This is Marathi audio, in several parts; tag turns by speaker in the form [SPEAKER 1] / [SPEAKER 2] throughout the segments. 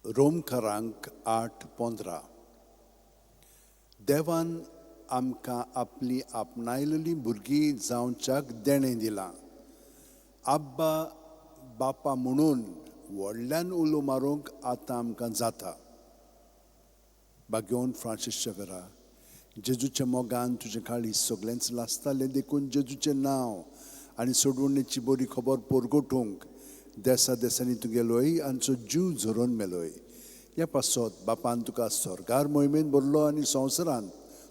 [SPEAKER 1] रोमकारांक 8:15 देवान आमकां आपली आपणायलेली भुरगीं जावच्याक देणें दिलां. आब्बा बापा म्हणून व्हडल्यान उलो मारूंक आतां आमकां जाता. बागेवन फ्रांसीस शेवेरा, जेजूच्या मोगान तुजें काळीज सगळेंच लासतालें देखून जेजूचें नांव आनी सोडवणेची बरी खबर पोरगोटूंक देसा देसांनी तुगेलोय आनी तुजो जीव झरोवन मेलोय. ह्या पासत बापान तुका स्वर्गार मोहिमेन भरलो आनी संवसारांत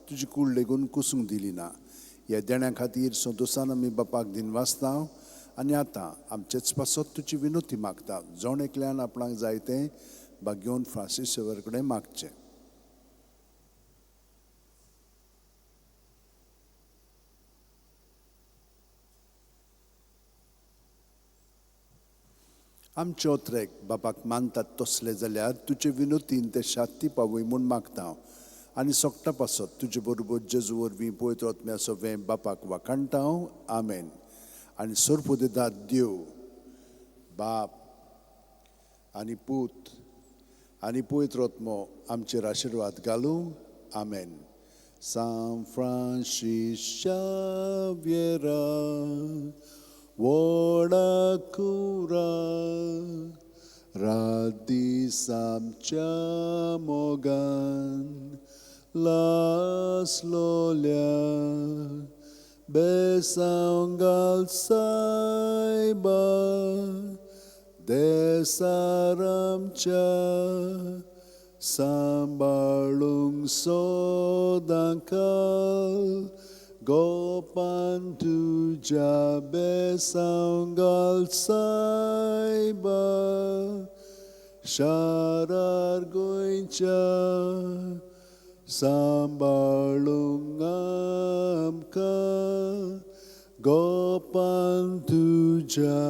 [SPEAKER 1] तुजी कूड लेगून कुसूंक दिली ना. ह्या देण्या खातीर संतोशान आमी बापाक दिनवासता आनी आतां आमचेच पासत तुजी विनोती मागता. जण एकल्यान आपणाक जाय तें बागेवन फ्रांसीस शेवेर कडेन मागचें. आमचे ओत्रेक बापाक मानतात तसले जाल्यार तुजे विनोतीन ते शांती पावय म्हूण मागता आनी सोगटा पासत तुजे बरोबर जेजू वरवीं पळयत आत्म्या सवें बापाक वाखाणटा. आमेन. आनी सर्प दितात देव बाप आनी पूत आनी पवित्र आत्मो आमचेर आशिर्वाद घालूं. आमेन. San Francis Xaviera Woda cura radis amcia mogan las lolia besangal saiba desaramcia sambalung sodangkal Gopan tuja besangal saiba Sharar goincha sambalung amka Gopan tuja